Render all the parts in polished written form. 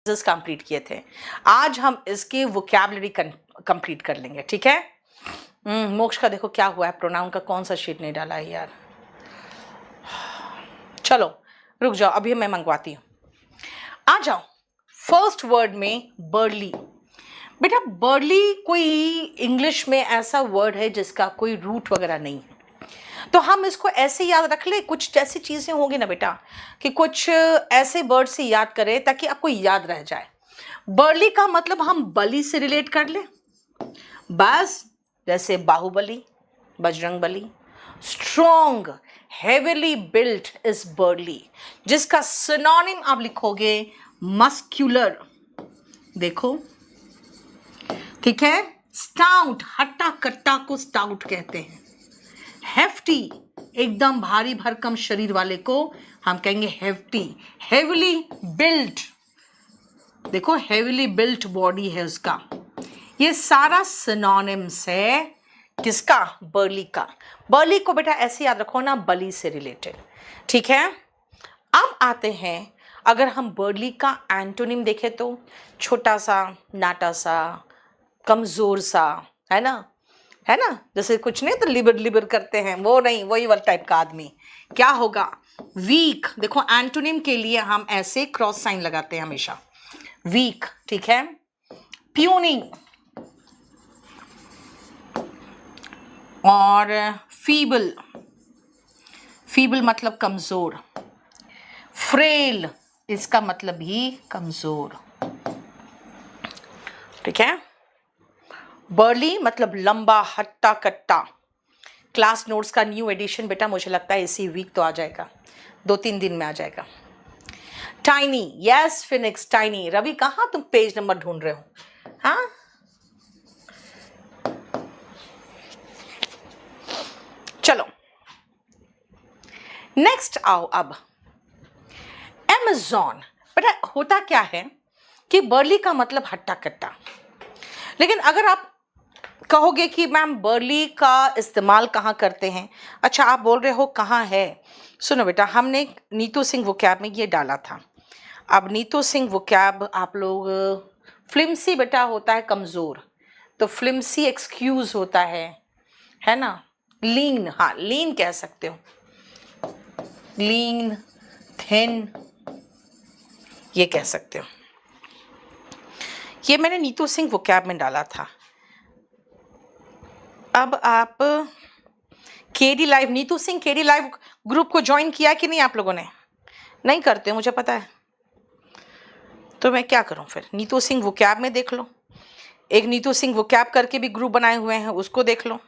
Complete किए थे। आज हम इसकी वोकैबुलरी कंप्लीट कर लेंगे, ठीक है। मोक्ष का देखो क्या हुआ है, प्रोनाउन का कौन सा शीट नहीं डाला है यार। चलो रुक जाओ, अभी मैं मंगवाती हूँ। आ जाओ। फर्स्ट वर्ड में बर्ली। बेटा बर्ली कोई इंग्लिश में ऐसा वर्ड है जिसका कोई रूट वगैरह नहीं है, तो हम इसको ऐसे याद रख ले। कुछ जैसी चीजें होंगी ना बेटा कि कुछ ऐसे वर्ड से याद करें ताकि आपको याद रह जाए। बर्ली का मतलब हम बलि से रिलेट कर ले बस, जैसे Baahubali, Bajrangbali. Strong, heavily built is burly, जिसका सिनोनिम आप लिखोगे मस्क्यूलर। देखो ठीक है। स्टाउट, हट्टा कट्टा को स्टाउट कहते हैं। हेफ्टी, एकदम भारी भरकम शरीर वाले को हम कहेंगे हेफ्टी। हेवीली बिल्ट, देखो हेवीली बिल्ट बॉडी है उसका। ये सारा सिनोनिम्स है किसका, बर्ली का। बर्ली को बेटा ऐसे याद रखो ना, बलि से रिलेटेड, ठीक है। अब आते हैं, अगर हम बर्ली का एंटोनिम देखें तो छोटा सा, नाटा सा, कमजोर सा, है ना, है ना। जैसे कुछ नहीं तो लिबर लिबर करते हैं, वो नहीं, वही वाला टाइप का आदमी। क्या होगा, वीक। देखो एंटोनिम के लिए हम ऐसे क्रॉस साइन लगाते हैं हमेशा, वीक, ठीक है। प्यूनी और फीबल। फीबल मतलब कमजोर। फ्रेल, इसका मतलब भी कमजोर, ठीक है। बर्ली मतलब लंबा, हट्टा कट्टा। क्लास नोट्स का न्यू एडिशन बेटा मुझे लगता है इसी वीक तो आ जाएगा, 2-3 दिन में आ जाएगा। Tiny, yes Phoenix, tiny. Ravi कहाँ तुम पेज नंबर ढूंढ रहे हो, हाँ। चलो नेक्स्ट आओ। अब Amazon, बेटा होता क्या है कि बर्ली का मतलब हट्टा कट्टा, लेकिन अगर आप कहोगे कि मैम बर्ली का इस्तेमाल कहाँ करते हैं, अच्छा आप बोल रहे हो कहाँ है। सुनो बेटा, हमने नीतू सिंह वोकैब में ये डाला था। अब नीतू सिंह वोकैब आप लोग, फ्लिम्सी बेटा होता है कमज़ोर, तो फ्लिम्सी एक्सक्यूज होता है ना। लीन, हाँ लीन कह सकते हो, लीन, थिन, ये कह सकते हो। ये मैंने नीतू सिंह वोकैब में डाला था। अब आप KD live, Neetu Singh KD live group को ज्वाइन किया कि नहीं आप लोगों ने? नहीं करते मुझे पता है, तो मैं क्या करूं फिर। नीतू सिंह वोकैब में देख लो, एक नीतू सिंह वोकैब करके भी ग्रुप बनाए हुए हैं, उसको देख लो।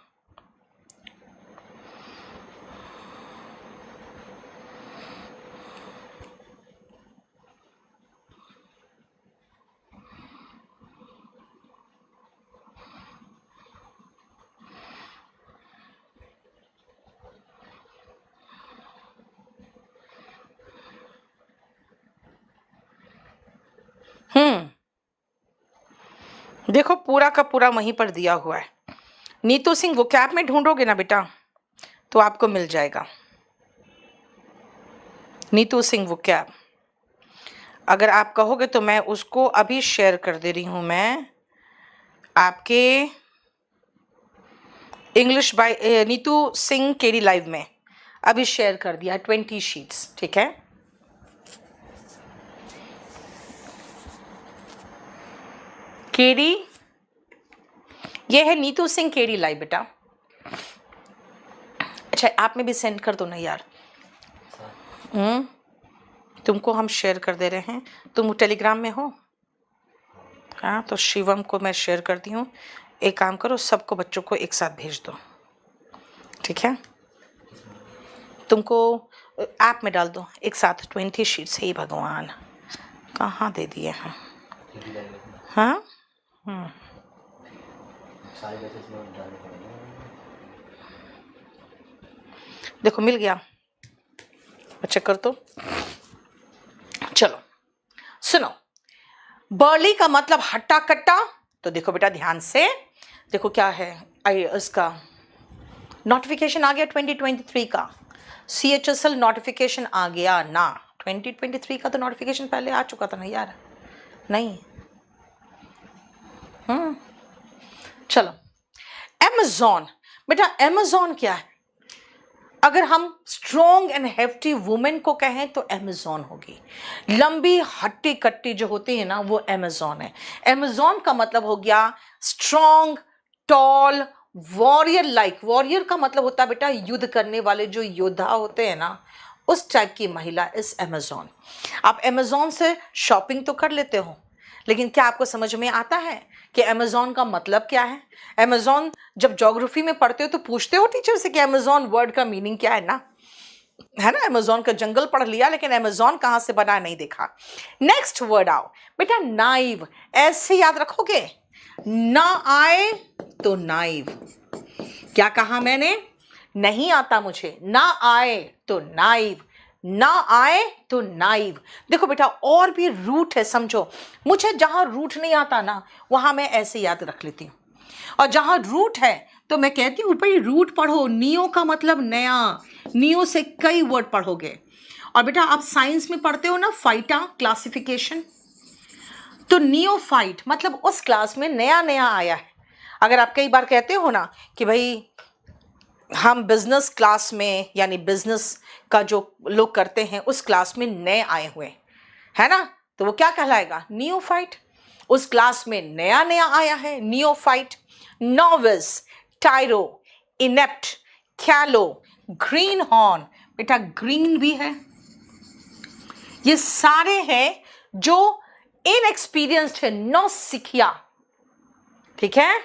देखो पूरा का पूरा वहीं पर दिया हुआ है। नीतू सिंह वोकैब में ढूंढोगे ना बेटा तो आपको मिल जाएगा। नीतू सिंह वोकैब, अगर आप कहोगे तो मैं उसको अभी शेयर कर दे रही हूं, मैं आपके English by Neetu Singh KD live में अभी शेयर कर दिया 20 शीट्स, ठीक है। केडी, ये है नीतू सिंह केडी लाइव बेटा। अच्छा आप में भी सेंड कर दो ना यार। तुमको हम शेयर कर दे रहे हैं, तुम टेलीग्राम में हो? हाँ तो शिवम को मैं शेयर करती हूँ। एक काम करो, सबको बच्चों को एक साथ भेज दो, ठीक है। तुमको ऐप में डाल दो एक साथ 20 शीट्स। हे भगवान, कहाँ दे दिए हैं, हाँ। देखो मिल गया, चेक कर तो। चलो सुनो, बर्ली का मतलब हट्टा कट्टा, तो देखो बेटा ध्यान से देखो क्या है। इसका नोटिफिकेशन आ गया 2023 का, CHSL नोटिफिकेशन आ गया ना। 2023 का तो नोटिफिकेशन पहले आ चुका था ना यार, नहीं। चलो, Amazon, बेटा Amazon क्या है? अगर हम स्ट्रॉन्ग एंड हेफ्टी वुमेन को कहें तो Amazon होगी। लंबी हट्टी कट्टी जो होती है ना, वो Amazon है। Amazon का मतलब हो गया strong, tall, warrior like. Warrior का मतलब होता है बेटा युद्ध करने वाले जो योद्धा होते हैं ना, उस टाइप की महिला इस Amazon। आप Amazon से शॉपिंग तो कर लेते हो, लेकिन क्या आपको समझ में आता है कि Amazon का मतलब क्या है? Amazon जब ज्योग्राफी में पढ़ते हो तो पूछते हो टीचर से कि Amazon वर्ड का मीनिंग क्या है ना, है ना? Amazon का जंगल पढ़ लिया, लेकिन Amazon कहाँ से बना नहीं देखा। नेक्स्ट वर्ड आओ बेटा, नाइव। ऐसे याद रखोगे, ना आए तो नाइव। क्या कहा मैंने? नहीं आता मुझे, ना आए तो नाइव, ना आए तो नाइव। देखो बेटा, और भी रूट है, समझो। मुझे जहां रूट नहीं आता ना, वहां मैं ऐसे याद रख लेती हूँ, और जहां रूट है तो मैं कहती हूँ भाई रूट पढ़ो। नियो का मतलब नया, नियो से कई वर्ड पढ़ोगे। और बेटा आप साइंस में पढ़ते हो ना फाइटा क्लासिफिकेशन, तो नियोफाइट मतलब उस क्लास में नया नया आया है। अगर आप कई बार कहते हो ना कि भाई हम बिजनेस क्लास में, यानी बिजनेस का जो लोग करते हैं उस क्लास में नए आए हुए है ना, तो वो क्या कहलाएगा? नियोफाइट। उस क्लास में नया नया आया है, नियोफाइट। नॉविस, टायरो, इनेप्ट, कैलो, ग्रीन हॉर्न। बेटा ग्रीन भी है, ये सारे हैं जो इनएक्सपीरियंस्ड है, नौसिखिया। ठीक है,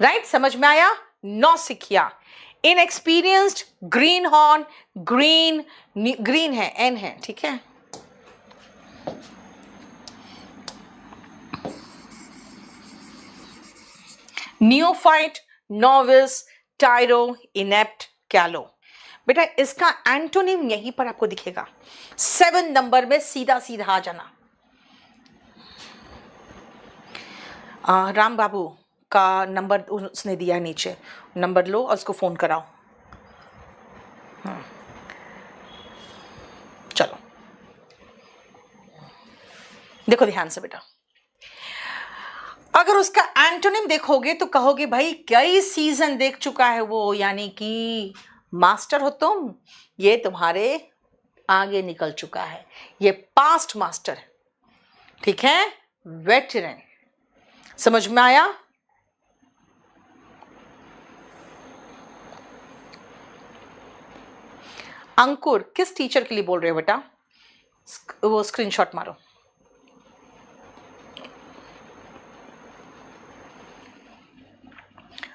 राइट? समझ में आया? नौसिखिया, inexperienced, greenhorn, green, green है, एन है। ठीक है, नियोफाइट, नोविस, टायरो, इनेप्ट, कैलो। बेटा इसका एंटोनिम यहीं पर आपको दिखेगा 7 नंबर में, सीधा सीधा आ जाना। राम बाबू का नंबर उसने दिया नीचे, नंबर लो और उसको फ़ोन कराओ। चलो देखो ध्यान से बेटा, अगर उसका एंटोनिम देखोगे तो कहोगे भाई कई सीजन देख चुका है वो, यानी कि मास्टर हो तुम, ये तुम्हारे आगे निकल चुका है, ये पास्ट मास्टर है। ठीक है, वेटरन। समझ में आया? अंकुर किस टीचर के लिए बोल रहे हो बेटा? वो स्क्रीनशॉट मारो।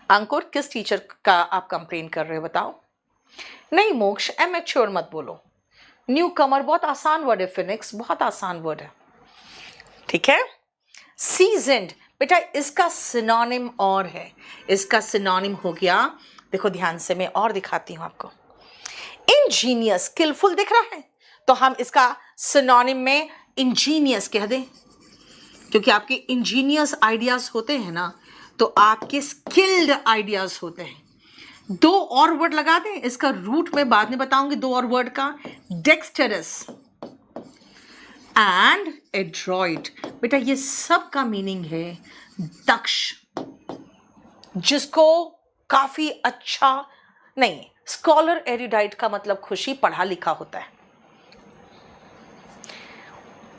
अंकुर किस टीचर का आप कंप्लेन कर रहे हो बताओ? नहीं मोक्ष, एमेच्योर मत बोलो। न्यू कमर बहुत आसान वर्ड है, फिनिक्स बहुत आसान वर्ड है। ठीक है, सीजन्ड बेटा इसका सिनोनिम और है, इसका सिनोनिम हो गया, देखो ध्यान से मैं और दिखाती हूं आपको। इंजीनियस, स्किलफुल दिख रहा है, तो हम इसका सिनोनिम में इंजीनियस कह दें, क्योंकि आपके इंजीनियस आइडियाज होते हैं ना, तो आपके स्किल्ड आइडियाज होते हैं। 2 और वर्ड लगा दें, इसका रूट में बाद में बताऊंगी 2 और वर्ड का, डेक्सटरस एंड एड्रॉइड। बेटा ये सब का मीनिंग है दक्ष, जिसको काफी अच्छा नहीं, स्कॉलर एरिडाइट का मतलब खुशी, पढ़ा लिखा होता है।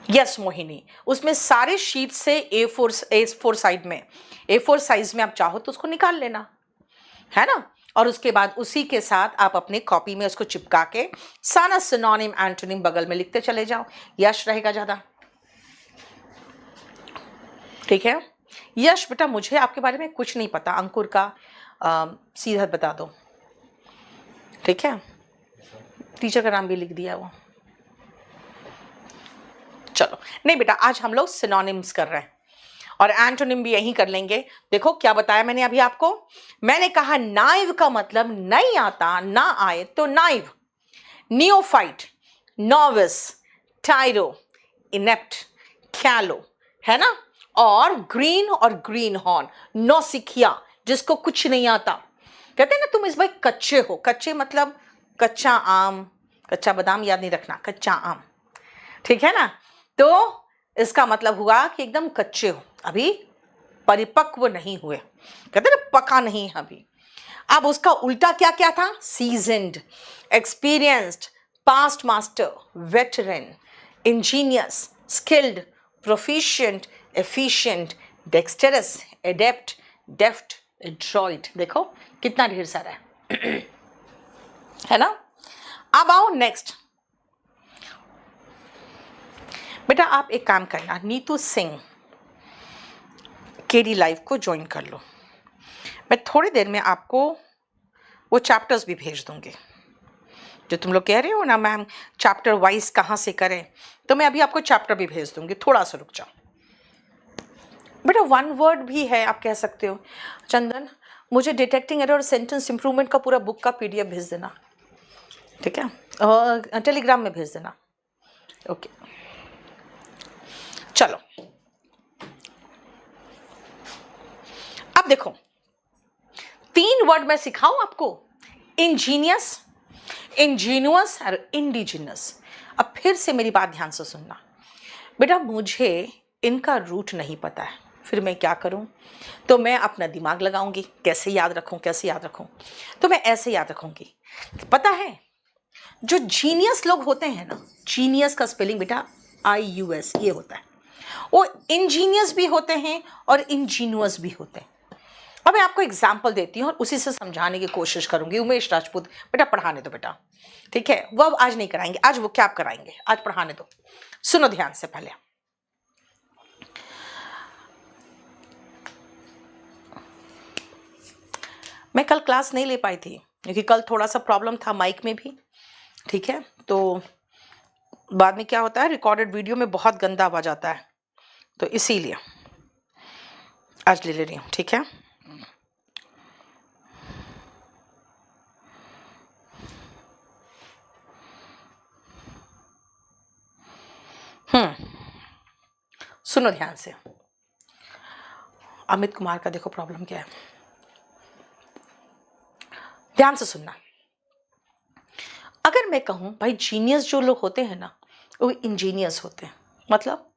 यस मोहिनी, उसमें सारे शीट से A4 साइड में, A4 साइज में आप चाहो तो उसको निकाल लेना, है ना, और उसके बाद उसी के साथ आप अपने कॉपी में उसको चिपका के सारा सिनोनिम एंटोनिम बगल में लिखते चले जाओ, यश रहेगा ज्यादा। ठीक है, यश बेटा मुझे आपके बारे में कुछ नहीं पता, अंकुर का सीधा बता दो। ठीक है, टीचर का नाम भी लिख दिया वो। चलो नहीं बेटा, आज हम लोग सिनोनिम्स कर रहे हैं और एंटोनिम भी यही कर लेंगे। देखो क्या बताया मैंने अभी आपको, मैंने कहा नाइव का मतलब नहीं आता, ना आए तो नाइव। नियोफाइट, नोविस, टायरो, इनेप्ट, कैलो, है ना, और ग्रीन हॉर्न, नौसिखिया, जिसको कुछ नहीं आता। कहते हैं ना तुम इस भाई कच्चे हो, कच्चे मतलब कच्चा आम, कच्चा बादाम याद नहीं रखना, कच्चा आम। ठीक है ना, तो इसका मतलब हुआ कि एकदम कच्चे हो, अभी परिपक्व नहीं हुए, कहते ना पका नहीं है अभी। अब उसका उल्टा क्या क्या था? Seasoned, experienced, past master, veteran, ingenious, skilled, proficient, efficient, dexterous, adept, deft, adroit. देखो कितना ढेर सारा है ना। अब आओ नेक्स्ट। बेटा आप एक काम करना, नीतू सिंह केडी लाइव को ज्वाइन कर लो। मैं थोड़ी देर में आपको वो चैप्टर्स भी भेज दूंगी जो तुम लोग कह रहे हो ना मैम चैप्टर वाइज कहाँ से करें, तो मैं अभी आपको चैप्टर भी भेज दूंगी, थोड़ा सा रुक जाओ। बेटा वन वर्ड भी है, आप कह सकते हो चंदन मुझे डिटेक्टिंग एरर और सेंटेंस इंप्रूवमेंट का पूरा बुक का पीडीएफ भेज देना, ठीक है, और टेलीग्राम में भेज देना। ओके चलो अब देखो 3 वर्ड मैं सिखाऊं आपको, इंजीनियस, इंजीनियस और इंडिजिनस। अब फिर से मेरी बात ध्यान से सुनना बेटा, मुझे इनका रूट नहीं पता है, फिर मैं क्या करूं? तो मैं अपना दिमाग लगाऊंगी, कैसे याद रखूं कैसे याद रखूं, तो मैं ऐसे याद रखूंगी। पता है जो जीनियस लोग होते हैं ना, जीनियस का स्पेलिंग बेटा IUS ये होता है, वो इंजीनियस भी होते हैं और इंजीनियस भी होते हैं। अब मैं आपको एग्जाम्पल देती हूँ और उसी से समझाने की कोशिश करूंगी। उमेश राजपूत बेटा पढ़ाने दो बेटा, ठीक है, वो अब आज नहीं कराएंगे, आज वो क्या कराएंगे, आज पढ़ाने दो। सुनो ध्यान से पहले, मैं कल क्लास नहीं ले पाई थी क्योंकि कल थोड़ा सा प्रॉब्लम था माइक में भी, ठीक है, तो बाद में क्या होता है रिकॉर्डेड वीडियो में बहुत गंदा आवाज आता है, तो इसीलिए आज ले रही हूँ, ठीक है। सुनो ध्यान से, अमित कुमार का देखो प्रॉब्लम क्या है, ध्यान से सुनना। अगर मैं कहूं भाई जीनियस जो लोग होते हैं ना वो इंजीनियस होते हैं, मतलब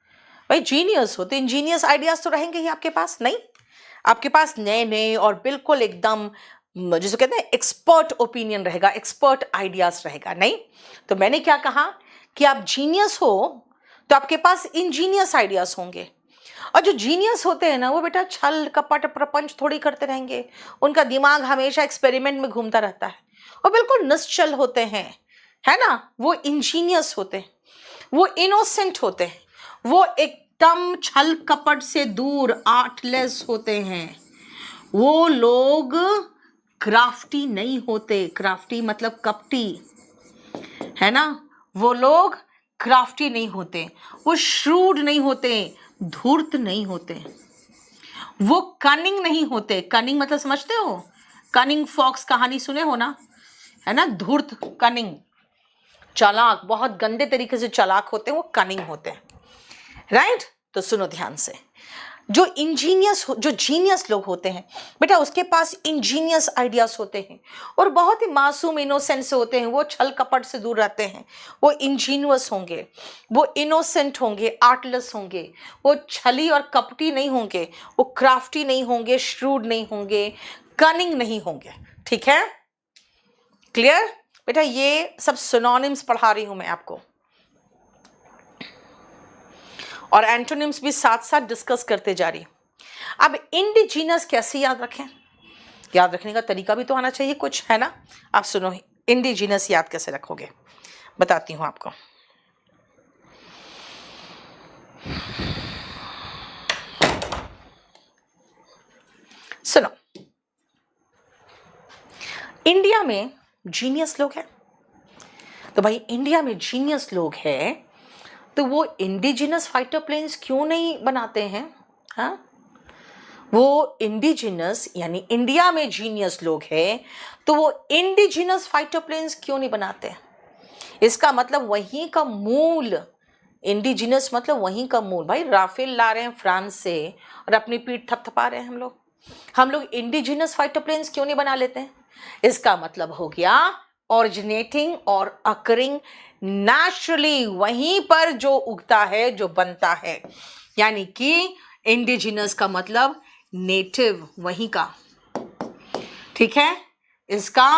भाई जीनियस होते, इंजीनियस आइडियाज तो रहेंगे ही आपके पास, नहीं आपके पास नए नए और बिल्कुल एकदम जिसे कहते हैं एक्सपर्ट ओपिनियन रहेगा, एक्सपर्ट आइडियाज रहेगा, नहीं। तो मैंने क्या कहा कि आप जीनियस हो तो आपके पास इंजीनियस आइडियाज होंगे, और जो जीनियस होते हैं ना वो बेटा छल कपट प्रपंच थोड़ी करते रहेंगे, उनका दिमाग हमेशा एक्सपेरिमेंट में घूमता रहता है, वो बिल्कुल निश्चल होते हैं, है ना, वो इंजीनियस होते हैं, वो इनोसेंट होते हैं, वो एकदम छल कपट से दूर आर्टलेस होते हैं, वो लोग क्राफ्टी नहीं होते, क्राफ्टी मतलब कपटी, है ना, वो लोग क्राफ्टी नहीं होते, वो श्रूड नहीं होते, धूर्त नहीं होते, वो कनिंग नहीं होते। कनिंग मतलब समझते हो, कनिंग फॉक्स कहानी सुने हो ना, है ना, धूर्त कनिंग चालाक, बहुत गंदे तरीके से चालाक होते हैं, वो कनिंग होते हैं, राइट। तो सुनो ध्यान से, जो जीनियस लोग होते हैं बेटा उसके पास इंजीनियस आइडियाज होते हैं और बहुत ही मासूम इनोसेंट से होते हैं, वो छल कपट से दूर रहते हैं, वो इंजीनियस होंगे, वो इनोसेंट होंगे, आर्टलेस होंगे, वो छली और कपटी नहीं होंगे, वो क्राफ्टी नहीं होंगे, श्रूड नहीं होंगे, कनिंग नहीं होंगे, ठीक है, क्लियर बेटा। ये सब सिनोनिम्स पढ़ा रही हूं मैं आपको, और एंटोनिम्स भी साथ साथ डिस्कस करते जा रही हूं। अब इंडिजीनस कैसे याद रखें, याद रखने का तरीका भी तो आना चाहिए कुछ, है ना। आप सुनो, इंडिजीनस याद कैसे रखोगे बताती हूं आपको। सुनो, इंडिया में जीनियस लोग हैं, तो भाई इंडिया में जीनियस लोग हैं तो वो इंडिजिनस फाइटर प्लेन्स क्यों नहीं बनाते हैं, हाँ, वो इंडिजिनस यानी इंडिया में जीनियस लोग हैं तो वो इंडिजिनस फाइटर प्लेन्स क्यों नहीं बनाते। इसका मतलब वहीं का मूल, इंडिजिनस मतलब वहीं का मूल, भाई राफेल ला रहे हैं फ्रांस से और अपनी पीठ थपथपा रहे हैं हम लोग इंडिजिनस फाइटर प्लेन्स क्यों नहीं बना लेते हैं। इसका मतलब हो गया ओरिजिनेटिंग और अकरिंग नेचुरली, वहीं पर जो उगता है, जो बनता है। यानी कि इंडिजिनस का मतलब नेटिव, वहीं का, ठीक है। इसका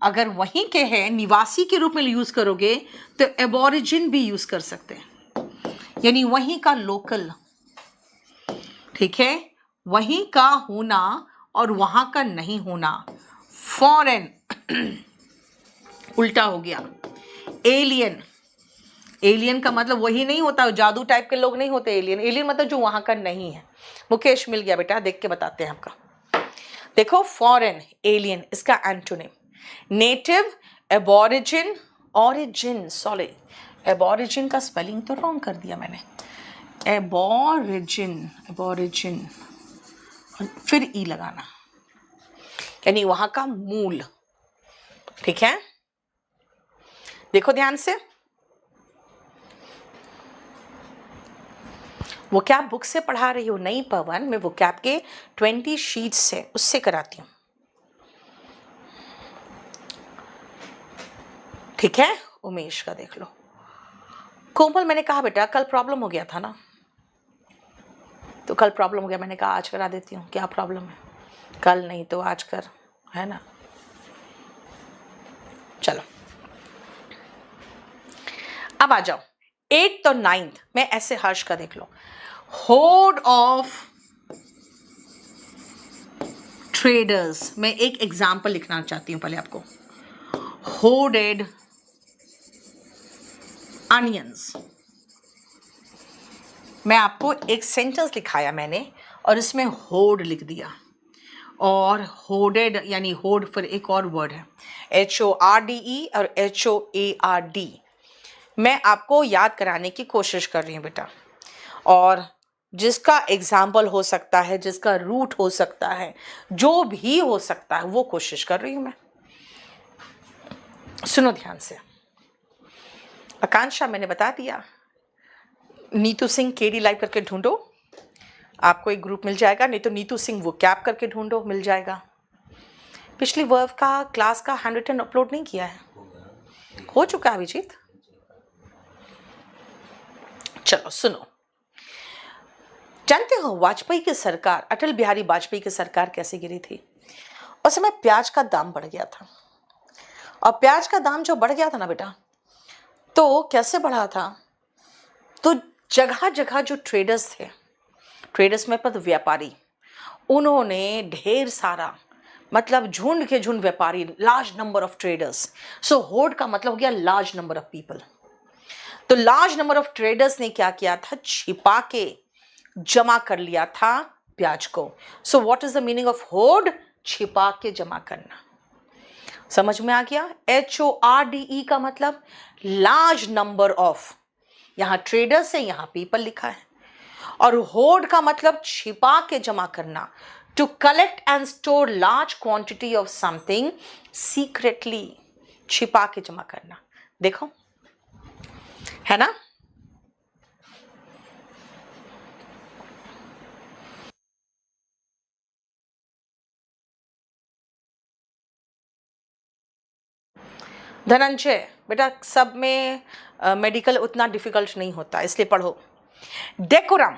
अगर वहीं के हैं, निवासी के रूप में यूज करोगे तो एबोरिजिन भी यूज कर सकते हैं, यानी वहीं का लोकल, ठीक है। वहीं का होना और वहां का नहीं होना, फॉरेन उल्टा हो गया। एलियन, एलियन का मतलब वही नहीं होता, जादू टाइप के लोग नहीं होते एलियन। एलियन मतलब जो वहां का नहीं है। मुकेश मिल गया बेटा, देख के बताते हैं आपका। देखो, फॉरेन, एलियन, इसका antonym native, Aborigine, origin, sorry Aborigine का स्पेलिंग तो रॉन्ग कर दिया मैंने, एबोरिजिन, एबोरिजिन फिर ई लगाना, यानी वहां का मूल, ठीक है। देखो ध्यान से, वो क्या बुक से पढ़ा रही हो? नहीं पवन, मैं वो कैप के 20 शीट्स से उससे कराती हूँ, ठीक है। उमेश का देख लो। कोमल, मैंने कहा बेटा कल प्रॉब्लम हो गया था ना, तो कल प्रॉब्लम हो गया, मैंने कहा आज करा देती हूँ। क्या प्रॉब्लम है? कल नहीं तो आज कर, है ना। चलो अब आ जाओ 8th और 9th में। ऐसे हर्ष का देख लो, होर्ड ऑफ ट्रेडर्स। मैं एक एग्जाम्पल लिखना चाहती हूं पहले आपको। Hoarded onions. मैं आपको एक सेंटेंस लिखाया मैंने और इसमें होर्ड लिख दिया, और होर्डेड यानी होर्ड फिर एक और वर्ड है HORDE और HOARD। मैं आपको याद कराने की कोशिश कर रही हूँ बेटा, और जिसका एग्जाम्पल हो सकता है, जिसका रूट हो सकता है, जो भी हो सकता है, वो कोशिश कर रही हूं मैं। सुनो ध्यान से। आकांक्षा, मैंने बता दिया, नीतू सिंह KD लाइव करके ढूंढो, आपको एक ग्रुप मिल जाएगा, नहीं तो नीतू सिंह वो कैप करके ढूंढो, मिल जाएगा। पिछली वर्व का क्लास का हैंड रिटन अपलोड नहीं किया है, हो चुका है अभिजीत। चलो सुनो, जानते हो वाजपेयी की सरकार, अटल बिहारी वाजपेयी की सरकार कैसे गिरी थी? उस समय प्याज का दाम बढ़ गया था, और प्याज का दाम जो बढ़ गया था ना बेटा, तो कैसे बढ़ा था? तो जगह जगह जो ट्रेडर्स थे, ट्रेडर्स में पद व्यापारी, उन्होंने ढेर सारा, मतलब झुंड के झुंड व्यापारी, large number of traders. So horde का मतलब हो गया लार्ज नंबर ऑफ पीपल। तो लार्ज नंबर ऑफ ट्रेडर्स ने क्या किया था? छिपा के जमा कर लिया था प्याज को। So what is the meaning of horde? छिपा के जमा करना। समझ में आ गया? HORDE का मतलब लार्ज नंबर ऑफ, यहां ट्रेडर्स है, यहां पीपल लिखा है, और होर्ड का मतलब छिपा के जमा करना, to collect and store large quantity of something secretly, छिपा के जमा करना। देखो, है ना। धनंजय बेटा, सब में मेडिकल उतना डिफिकल्ट नहीं होता, इसलिए पढ़ो। डेकोरम,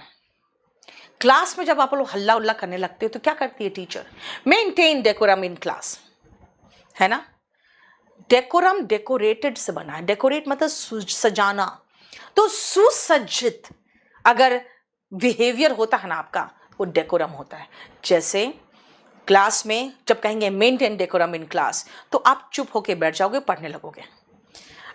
क्लास में जब आप लोग हल्ला उल्ला करने लगते हो तो क्या करती है teacher? Maintain decorum in class, है ना। डेकोरम डेकोरेटेड से बना है, डेकोरेट मतलब सजाना, तो सुसज्जित अगर बिहेवियर होता है ना आपका, वो डेकोरम होता है। जैसे क्लास में जब कहेंगे मेंटेन डेकोरम इन क्लास, तो आप चुप होके बैठ जाओगे, पढ़ने लगोगे।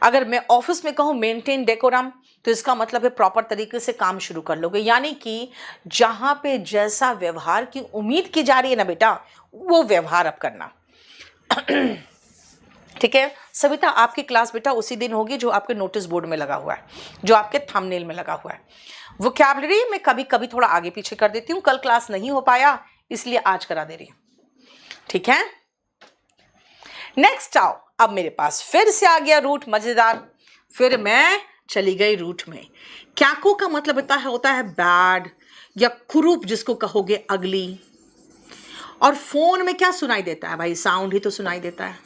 अगर मैं ऑफिस में कहूँ मेंटेन डेकोरम, तो इसका मतलब है प्रॉपर तरीके से काम शुरू कर लोगे, यानी कि जहां पे जैसा व्यवहार की उम्मीद की जा रही है ना बेटा, वो व्यवहार अब करना। ठीक है सविता, आपकी क्लास बेटा उसी दिन होगी जो आपके नोटिस बोर्ड में लगा हुआ है, जो आपके थंबनेल में लगा हुआ है। वोकैबुलरी में कभी कभी थोड़ा आगे पीछे कर देती हूँ, कल क्लास नहीं हो पाया इसलिए आज करा दे रही हूँ, ठीक है। नेक्स्ट आओ, अब मेरे पास फिर से आ गया रूट, मजेदार। फिर मैं चली गई रूट में। क्याको का मतलब होता है बैड या कुरूप, जिसको कहोगे अगली। और फोन में क्या सुनाई देता है भाई? साउंड ही तो सुनाई देता है।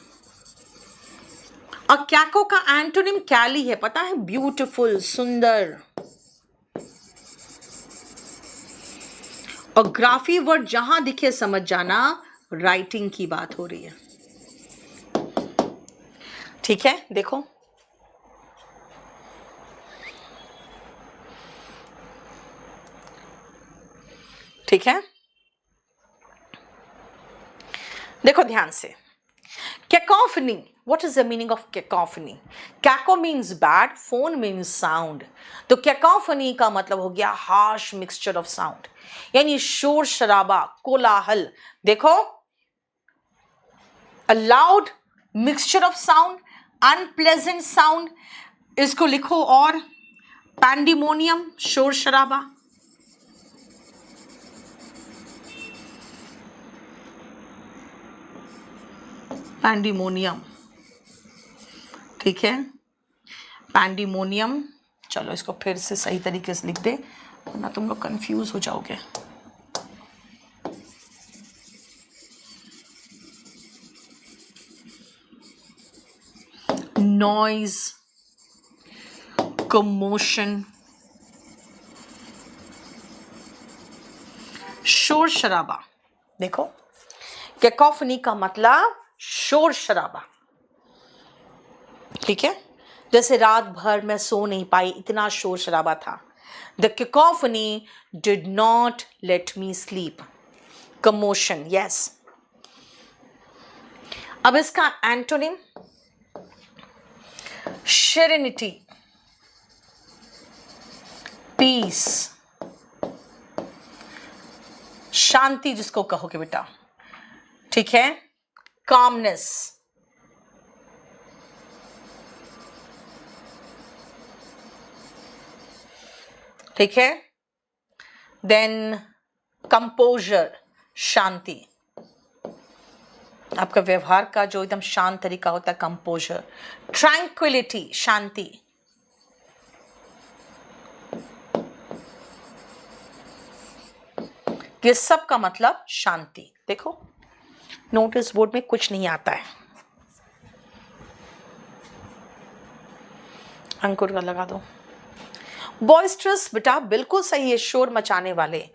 और कैको का एंटोनिम कैली है, पता है? ब्यूटीफुल, सुंदर। और ग्राफी वर्ड जहां दिखे समझ जाना राइटिंग की बात हो रही है। ठीक है, देखो ठीक है, देखो ध्यान से। Cacophony, what is the meaning of cacophony? Caco means bad, phone means sound. तो कैकोफनी का मतलब हो गया harsh mixture of sound, यानी शोर शराबा, कोलाहल। देखो, a loud mixture of sound, unpleasant sound, इसको लिखो। और पैंडिमोनियम, शोर शराबा। पैंडिमोनियम, ठीक है, पैंडिमोनियम। चलो इसको फिर से सही तरीके से लिख दे, वरना तुम लोग कंफ्यूज हो जाओगे। नॉइज, कमोशन, शोर शराबा। देखो, कैकोफनी का मतलब शोर शराबा। ठीक है, जैसे रात भर मैं सो नहीं पाई, इतना शोर शराबा था। The cacophony did not let me sleep. Commotion, yes. अब इसका एंटोनिम सेरेनिटी, पीस, शांति जिसको कहोगे बेटा। ठीक है, कामनेस, ठीक है, देन कंपोजर, शांति। आपका व्यवहार का जो एकदम शांत तरीका होता है, कंपोजर। ट्रैंक्विलिटी, शांति। ये सब का मतलब शांति। देखो, नोटिस बोर्ड में कुछ नहीं आता है, अंकुर का लगा दो। बॉइस्ट्रस बेटा बिल्कुल सही है, शोर मचाने वाले।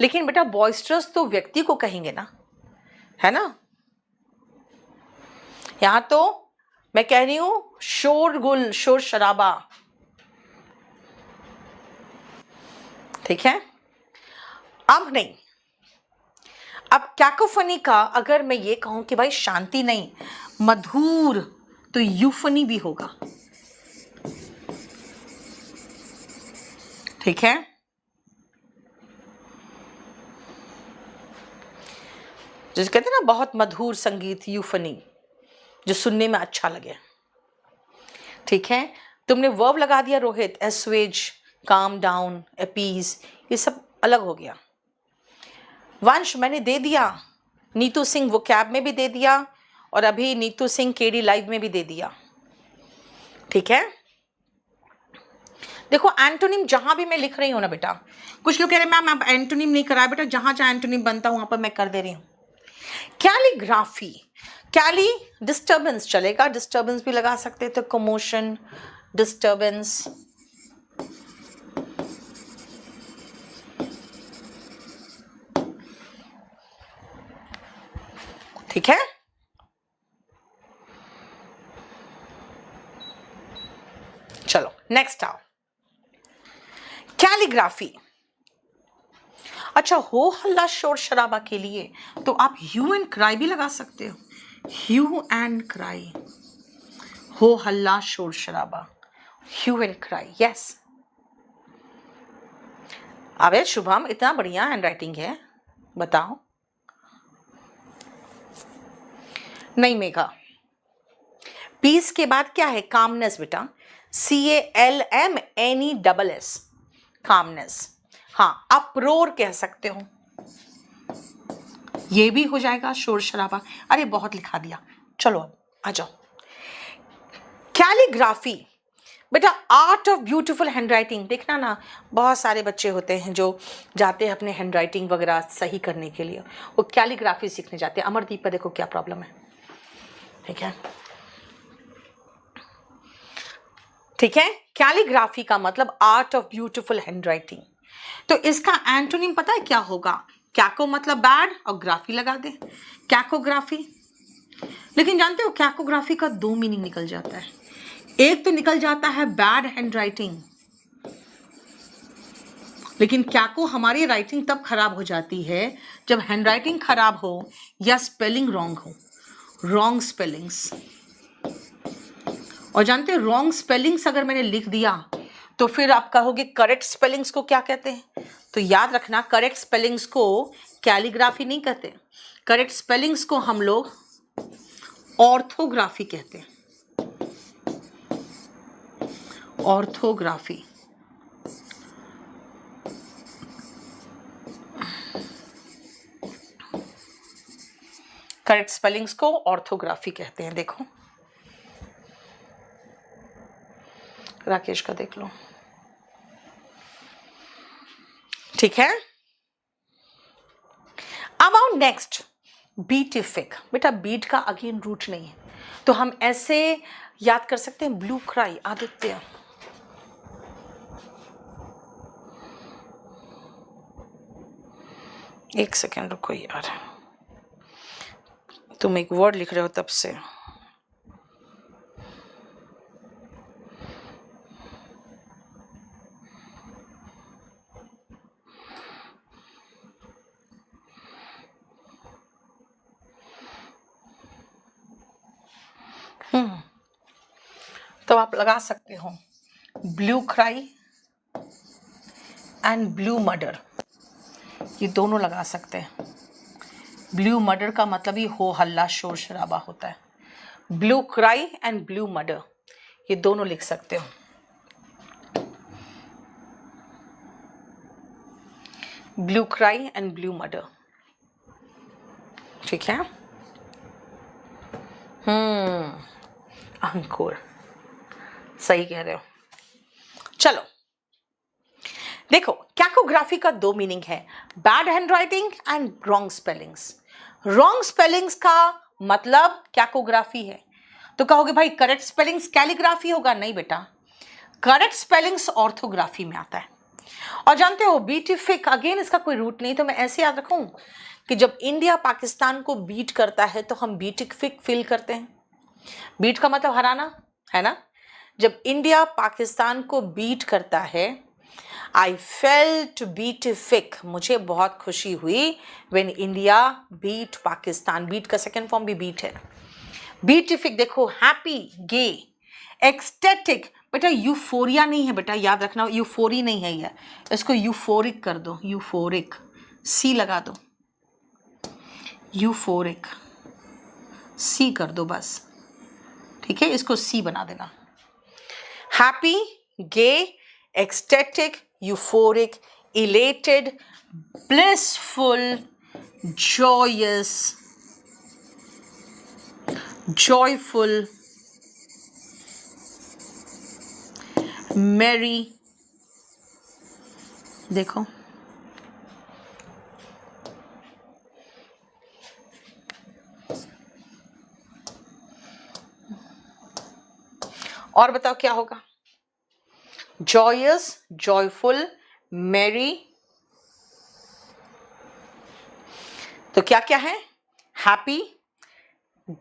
लेकिन बेटा बॉइस्ट्रस तो व्यक्ति को कहेंगे ना, है ना? यहां तो मैं कह रही हूं शोरगुल, शोर शराबा। ठीक है, अब नहीं। अब कैकोफनी का अगर मैं ये कहूं कि भाई शांति नहीं, मधुर, तो यूफनी भी होगा। ठीक है, जिसे कहते हैं ना बहुत मधुर संगीत, यूफनी, जो सुनने में अच्छा लगे। ठीक है, तुमने वर्ब लगा दिया रोहित, एस्वेज, काम डाउन, अपीज, ये सब अलग हो गया। वंश मैंने दे दिया, नीतू सिंह वो कैब में भी दे दिया, और अभी नीतू सिंह केडी लाइव में भी दे दिया। ठीक है, देखो एंटोनिम जहां भी मैं लिख रही हूं ना बेटा, कुछ लोग कह रहे हैं मैम आप एंटोनिम नहीं कराए बेटा, जहां जहां एंटोनिम बनता वहां पर मैं कर दे रही हूं। कैलीग्राफी, कैली डिस्टर्बेंस चलेगा, डिस्टर्बेंस भी लगा सकते थे, कमोशन, डिस्टर्बेंस। ठीक है, चलो नेक्स्ट आओ। कैलीग्राफी, अच्छा हो हल्ला शोर शराबा के लिए तो आप ह्यू एंड क्राई भी लगा सकते हो। ह्यू एंड क्राई, हो हल्ला शोर शराबा, ह्यू एंड क्राई, यस। अबे शुभम इतना बढ़िया हैंड राइटिंग है, बताओ। नहीं मेघा, पीस के बाद क्या है? कामनेस बेटा, CALMNESS, कामनेस। हाँ, अप्रोर कह सकते हो, ये भी हो जाएगा, शोर शराबा। अरे बहुत लिखा दिया, चलो अब आ जाओ। कैलीग्राफी बेटा art of beautiful hand writing. देखना ना, बहुत सारे बच्चे होते हैं जो जाते हैं अपने हैंड राइटिंग वगैरह सही करने के लिए, वो कैलीग्राफी सीखने जाते हैं। अमरदीप का देखो क्या प्रॉब्लम है। ठीक है, ठीक है। कैलीग्राफी का मतलब आर्ट ऑफ ब्यूटीफुल हैंडराइटिंग। तो इसका एंटोनिम पता है क्या होगा? कैको मतलब बैड और ग्राफी लगा दे, कैकोग्राफी। लेकिन जानते हो कैकोग्राफी का दो मीनिंग निकल जाता है। एक तो निकल जाता है बैड हैंडराइटिंग, लेकिन कैको हमारी राइटिंग तब खराब हो जाती है जब हैंडराइटिंग खराब हो या स्पेलिंग रॉन्ग हो, रॉन्ग स्पेलिंग्स। और जानते हैं रॉन्ग स्पेलिंग्स अगर मैंने लिख दिया तो फिर आप कहोगे करेक्ट स्पेलिंग्स को क्या कहते हैं? तो याद रखना, करेक्ट स्पेलिंग्स को कैलीग्राफी नहीं कहते, करेक्ट स्पेलिंग्स को हम लोग ऑर्थोग्राफी कहते हैं, ऑर्थोग्राफी। करेक्ट स्पेलिंग्स को ऑर्थोग्राफी कहते हैं। देखो राकेश का देख लो, ठीक है। अब आओ नेक्स्ट, बीटिफिक। बेटा बीट का अगेन रूट नहीं है, तो हम ऐसे याद कर सकते हैं, ब्लू क्राई आदित्य। एक सेकेंड रुको यार, तुम एक वर्ड लिख रहे हो तब से। तो आप लगा सकते हो blue cry and blue murder, ये दोनों लगा सकते हैं। ब्लू मर्डर का मतलब ही हो हल्ला शोर शराबा होता है। Blue cry and blue murder, ये दोनों लिख सकते हो। Blue cry and blue murder, ठीक है। अंकुर सही कह रहे हो। चलो देखो, कैकोग्राफी का दो मीनिंग है, bad handwriting and wrong spellings. Wrong spellings का मतलब कैकोग्राफी है। तो कहोगे भाई करेक्ट स्पेलिंग्स कैलीग्राफी होगा? नहीं बेटा, करेक्ट स्पेलिंग्स ऑर्थोग्राफी में आता है। और जानते हो बीटिफिक, अगेन इसका कोई रूट नहीं, तो मैं ऐसे याद रखूं कि जब इंडिया पाकिस्तान को बीट करता है तो हम बीटिफिक फील करते हैं। बीट का मतलब हराना है ना। जब इंडिया पाकिस्तान को बीट करता है, आई फेल्ट बीटिफिक, मुझे बहुत खुशी हुई when India beat Pakistan. Beat का सेकेंड फॉर्म भी बीट है। बीटिफिक देखो, हैप्पी, गे, एक्सटेटिक। बेटा यूफोरिया नहीं है बेटा, याद रखना, यूफोरी नहीं है ये, इसको यूफोरिक कर दो, यूफोरिक, सी लगा दो, यूफोरिक, सी कर दो बस, ठीक है, इसको सी बना देना। Happy, gay, ecstatic, euphoric, elated, blissful, joyous, joyful, merry। देखो और बताओ क्या होगा? joyous, joyful, merry। तो क्या क्या है? Happy,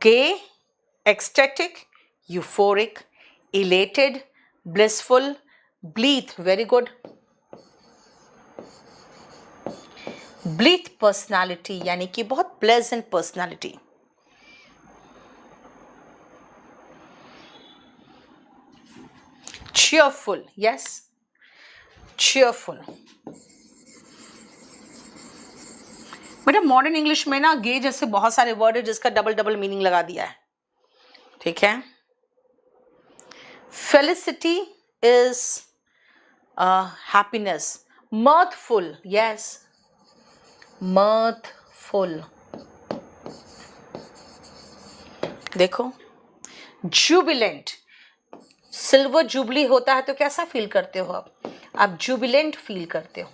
gay, ecstatic, euphoric, elated, blissful, blithe, very good, blithe personality यानी कि बहुत pleasant personality. cheerful, yes, cheerful। बेटा मॉडर्न इंग्लिश में ना गे जैसे बहुत सारे वर्ड है जिसका डबल डबल मीनिंग लगा दिया है, ठीक है। Felicity is happiness, mirthful, yes, mirthful। देखो जुबिलेंट, सिल्वर जुबली होता है तो कैसा फील करते हो आप जुबिलेंट फील करते हो।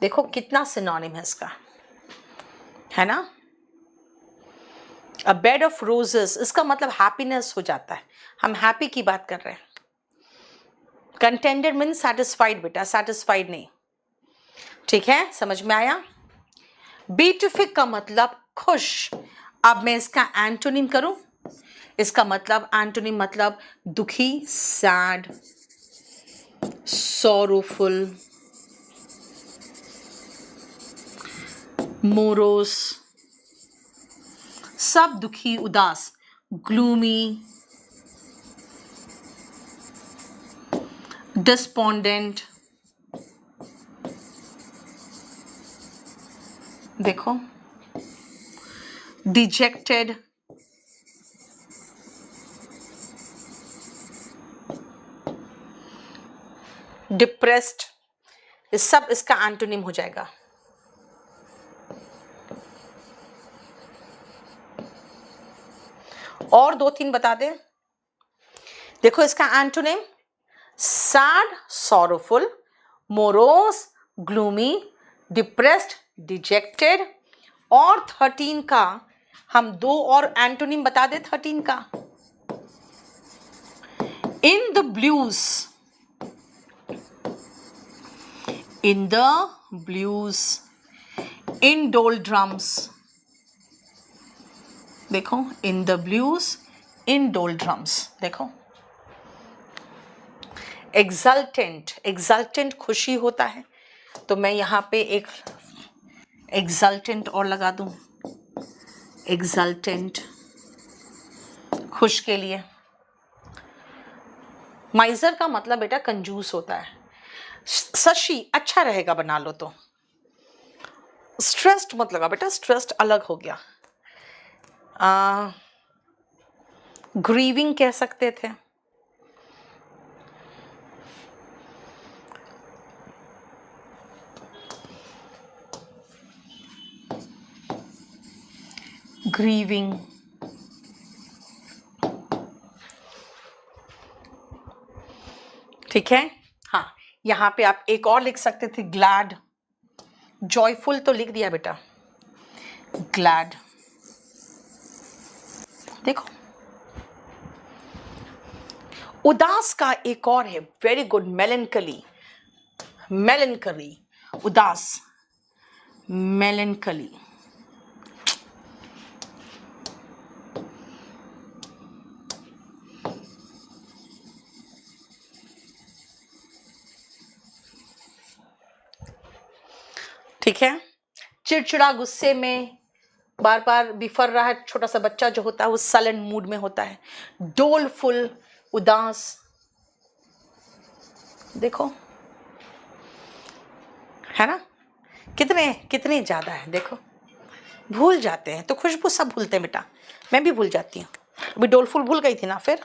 देखो कितना सिनोनिम है इसका, है ना। अ बेड ऑफ रोजेस, इसका मतलब हैप्पीनेस हो जाता है, हम हैप्पी की बात कर रहे हैं। कंटेंटेड मीन सेटिस्फाइड बेटा, सेटिस्फाइड नहीं। ठीक है, समझ में आया। बीटिफिक का मतलब खुश। अब मैं इसका एंटोनिम करूं, इसका मतलब एंटोनिम मतलब दुखी, सैड, सॉरोफुल, मोरोस, सब दुखी, उदास, ग्लूमी, डिस्पोंडेंट, देखो, डिजेक्टेड, डिप्रेस्ड, ये सब इसका एंटोनिम हो जाएगा। और 2-3 बता दे। देखो इसका antonym sad, sorrowful, morose, gloomy, depressed, dejected. और 13 का हम 2 और एंटोनिम बता दे 13 का। In the blues, in the blues, इन डोलड्रम्स, देखो, इन द ब्लूज, इन डोलड्रम्स, देखो। एक्सल्टेंट, एक्सल्टेंट खुशी होता है, तो मैं यहाँ पे एक एक्सल्टेंट और लगा दूं, एक्सल्टेंट खुश के लिए। माइजर का मतलब बेटा कंजूस होता है। शशि अच्छा रहेगा बना लो तो। स्ट्रेस्ड मत लगा बेटा, स्ट्रेस्ड अलग हो गया। ग्रीविंग कह सकते थे। ग्रीविंग, ठीक है। हाँ, यहां पे आप एक और लिख सकते थे, ग्लैड। जॉयफुल तो लिख दिया बेटा, ग्लैड, देखो। उदास का एक और है, वेरी गुड, मेलनकली, मेलनकली, उदास, मेलनकली। ठीक है। चिड़चिड़ा, गुस्से में बार बार बिफर रहा है, छोटा सा बच्चा जो होता है वो सलन मूड में होता है। डोलफुल, उदास, देखो, है ना। कितने कितने ज्यादा है, देखो। भूल जाते हैं तो खुशबू सब भूलते हैं बेटा, मैं भी भूल जाती हूँ। अभी डोलफुल भूल गई थी ना, फिर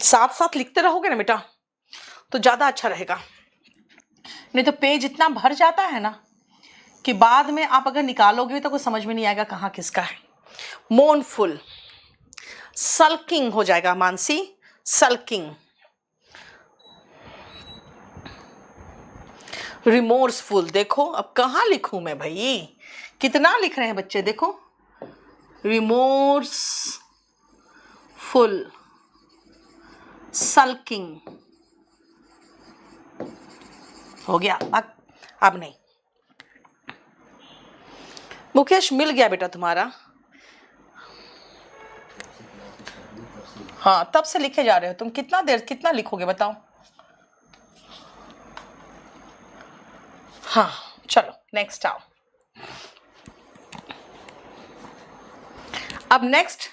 साथ साथ लिखते रहोगे ना बेटा तो ज्यादा अच्छा रहेगा। नहीं तो पेज इतना भर जाता है ना कि बाद में आप अगर निकालोगे तो कुछ समझ में नहीं आएगा कहाँ किसका है। मोर्नफुल, सल्किंग हो जाएगा मानसी, सल्किंग। रिमोर्सफुल, देखो अब कहाँ लिखूं मैं भाई, कितना लिख रहे हैं बच्चे, देखो। रिमोर्सफुल, सल्किंग हो गया। अब नहीं। मुकेश मिल गया बेटा तुम्हारा। हाँ, तब से लिखे जा रहे हो तुम, कितना देर कितना लिखोगे बताओ। हाँ चलो नेक्स्ट आओ। अब नेक्स्ट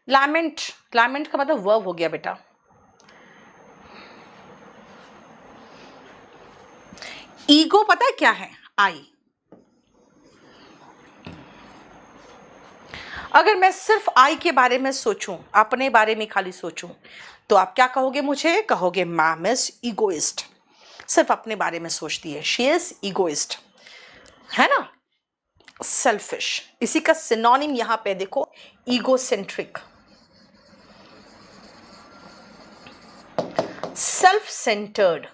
लैमेंट, लैमेंट का मतलब वर्ब हो गया बेटा। ईगो पता है क्या है, आई। अगर मैं सिर्फ आई के बारे में सोचूं, अपने बारे में खाली सोचूं, तो आप क्या कहोगे मुझे, कहोगे मैम इज ईगोइस्ट, सिर्फ अपने बारे में सोचती है, शी इज ईगोइस्ट, है ना, सेल्फिश। इसी का सिनोनिम यहां पे देखो, ईगोसेंट्रिक, सेल्फ सेंटर्ड,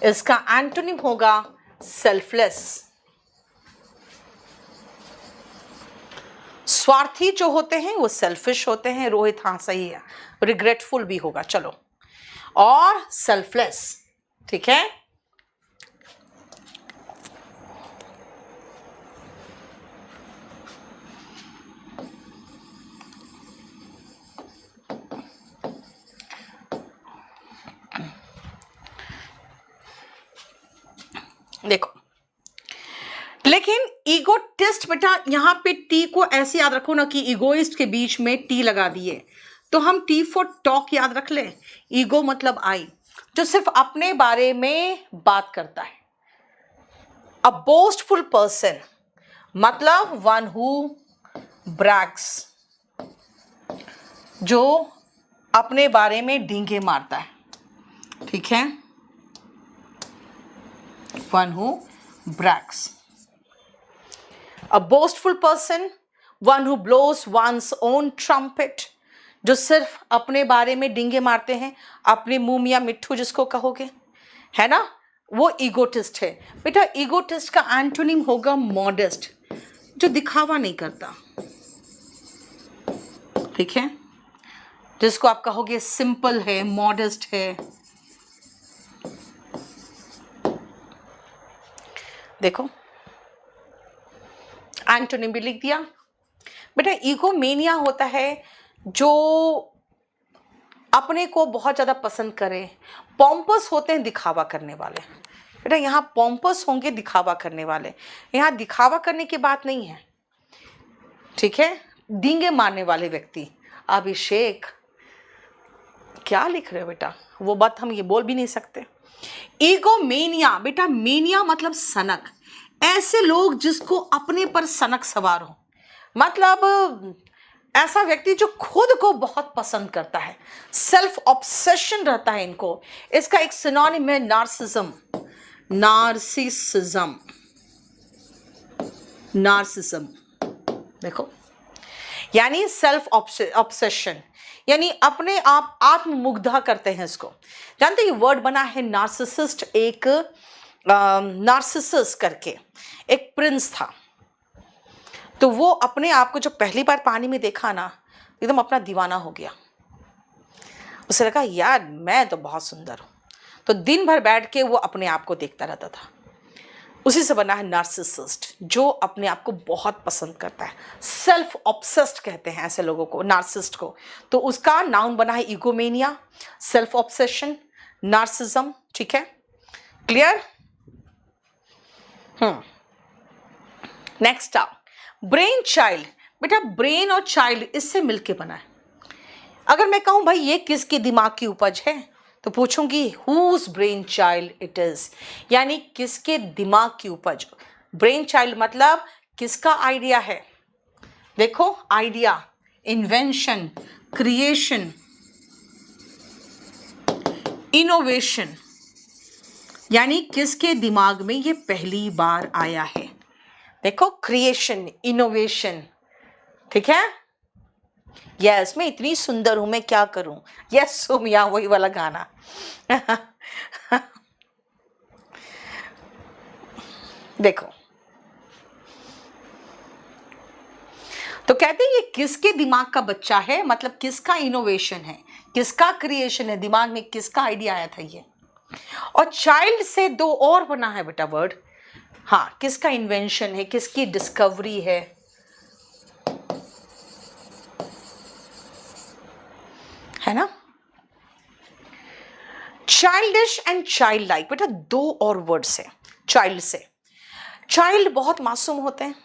इसका एंटोनिम होगा सेल्फलेस। स्वार्थी जो होते हैं वो सेल्फिश होते हैं। रोहित, हाँ सही है। रिग्रेटफुल भी होगा, चलो। और सेल्फलेस, ठीक है। देखो, लेकिन ईगोटिस्ट बेटा, यहां पे टी को ऐसे याद रखो ना कि ईगोइस्ट के बीच में टी लगा दिए, तो हम टी फॉर टॉक याद रख लें। ईगो मतलब आई, जो सिर्फ अपने बारे में बात करता है। अ बोस्टफुल पर्सन मतलब वन हु ब्रैग्स, जो अपने बारे में डींगे मारता है, ठीक है। One who Bragg's. A boastful person, one who blows one's own trumpet, जो सिर्फ अपने बारे में डींगे मारते हैं, अपने मुंह मियाँ मिट्ठू जिसको कहोगे, है ना, वो ईगोटिस्ट है। बेटा ईगोटिस्ट का एंटोनिम होगा मॉडेस्ट, जो दिखावा नहीं करता, ठीक है, जिसको आप कहोगे सिंपल है, मॉडेस्ट है। देखो एंटोनिम भी लिख दिया। बेटा ईगोमेनिया होता है जो अपने को बहुत ज़्यादा पसंद करे। पॉम्पस होते हैं दिखावा करने वाले। बेटा यहाँ पॉम्पस होंगे दिखावा करने वाले, यहाँ दिखावा करने की बात नहीं है, ठीक है। डींगे मारने वाले व्यक्ति। अभिषेक क्या लिख रहे हो बेटा, वो बात हम ये बोल भी नहीं सकते। ईगोमेनिया, बेटा मेनिया मतलब सनक, ऐसे लोग जिसको अपने पर सनक सवार हो, मतलब ऐसा व्यक्ति जो खुद को बहुत पसंद करता है, सेल्फ ऑब्सेशन रहता है इनको। इसका एक सिनोनिम है नार्सिज्म, नार्सिसिज्म, नार्सिज्म। देखो यानी सेल्फ ऑब्सेशन, यानी अपने आप आत्ममुग्धा करते हैं इसको। जानते हैं ये वर्ड बना है नार्सिसिस्ट, एक नार्सिसस करके एक प्रिंस था, तो वो अपने आप को जो पहली बार पानी में देखा ना, एकदम अपना दीवाना हो गया। उसे लगा यार मैं तो बहुत सुंदर हूँ, तो दिन भर बैठ के वो अपने आप को देखता रहता था। उसी से बना है नार्सिसिस्ट, जो अपने आप को बहुत पसंद करता है। सेल्फ ऑब्सेस्ड कहते हैं ऐसे लोगों को, नार्सिसिस्ट को। तो उसका नाउन बना है ईगोमेनिया, सेल्फ ऑब्सेशन, नार्सिज्म, ठीक है, क्लियर। नेक्स्ट आप ब्रेन चाइल्ड। बेटा ब्रेन और चाइल्ड इससे मिलके बना है। अगर मैं कहूं भाई ये किसके दिमाग की उपज है, तो पूछूंगी whose brain child it is, यानी किसके दिमाग की उपज। ब्रेन चाइल्ड मतलब किसका आइडिया है। देखो आइडिया, इन्वेंशन, क्रिएशन, इनोवेशन, यानी किसके दिमाग में ये पहली बार आया है। देखो क्रिएशन, इनोवेशन, ठीक है। यस मैं इतनी सुंदर हूं, मैं क्या करूं। यस सोमिया, वही वाला गाना। देखो तो कहते हैं ये किसके दिमाग का बच्चा है, मतलब किसका इनोवेशन है, किसका क्रिएशन है, दिमाग में किसका आइडिया आया था ये। और चाइल्ड से दो और बना है बेटा वर्ड। हाँ, किसका इन्वेंशन है, किसकी डिस्कवरी है ना। चाइल्डिश एंड चाइल्ड लाइक, बेटा दो और वर्ड्स है चाइल्ड से। चाइल्ड बहुत मासूम होते हैं,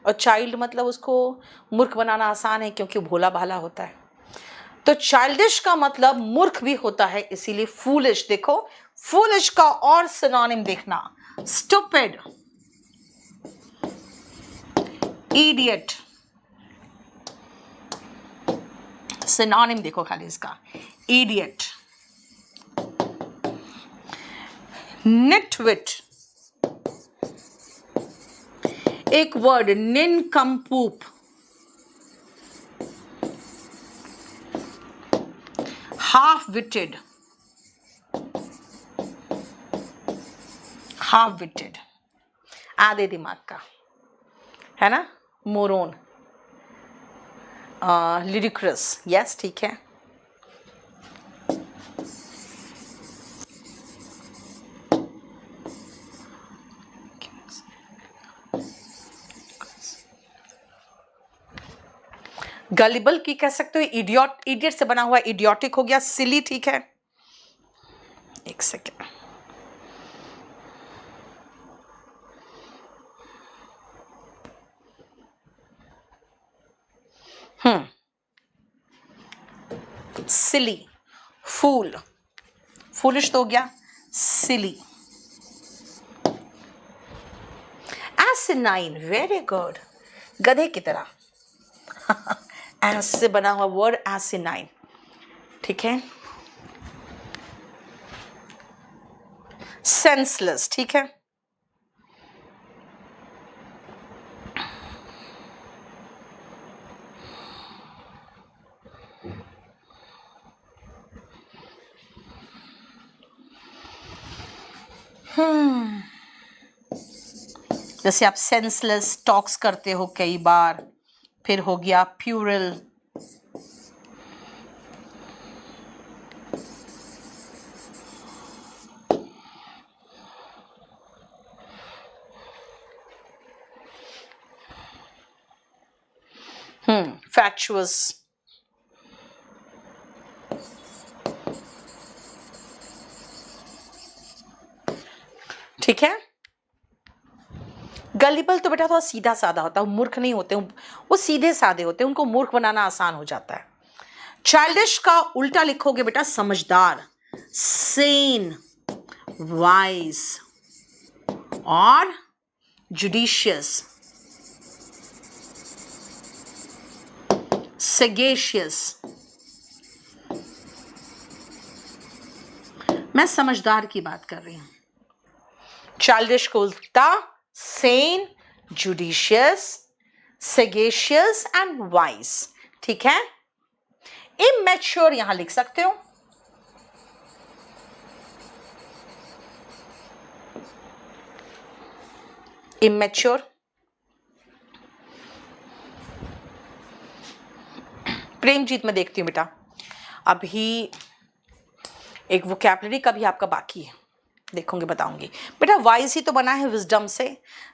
और चाइल्ड मतलब उसको मूर्ख बनाना आसान है क्योंकि भोला भाला होता है। तो चाइल्डिश का मतलब मूर्ख भी होता है, इसीलिए फूलिश। देखो फूलिश का और सिनोनिम देखना, स्टूपिड, इडियट। सिनोनिम देखो खाली इसका, इडियट, निटविट, एक word nincompoop, half witted, half witted, आधे दिमाग का, है ना, मोरोन, लिडिक्रस, यस ठीक है। गलिबल की कह सकते हो, इडियट, इडियट से बना हुआ, इडियोटिक हो गया, सिली ठीक है। एक सेकेंड, सिली, फूल, फूलिश तो हो गया, सिली। एसिनाइन, वेरी गुड, गधे की तरह। एस से बना हुआ वर्ड एसिनाइन, ठीक है। सेंसलेस, ठीक है। जैसे आप सेंसलेस टॉक्स करते हो कई बार, फिर हो गया प्यूरल, फैक्चुअस, ठीक है। गलिबल तो बेटा थोड़ा सीधा साधा होता है, मूर्ख नहीं होते, वो सीधे साधे होते हैं, उनको मूर्ख बनाना आसान हो जाता है। चाइल्डिश का उल्टा लिखोगे बेटा समझदार, सेन, वाइज और जुडिशियस, सेगेशियस। मैं समझदार की बात कर रही हूं। चाइल्डिश को उल्टा सेन, जुडिशियस, सेगेशियस एंड वाइज, ठीक है। इमैच्योर यहां लिख सकते हो, इमैच्योर। प्रेमजीत में देखती हूं बेटा, अभी एक वोकैबुलरी का भी आपका बाकी है, देखूंगी बताऊंगी बेटा। वाइज ही तो बना है विजडम से।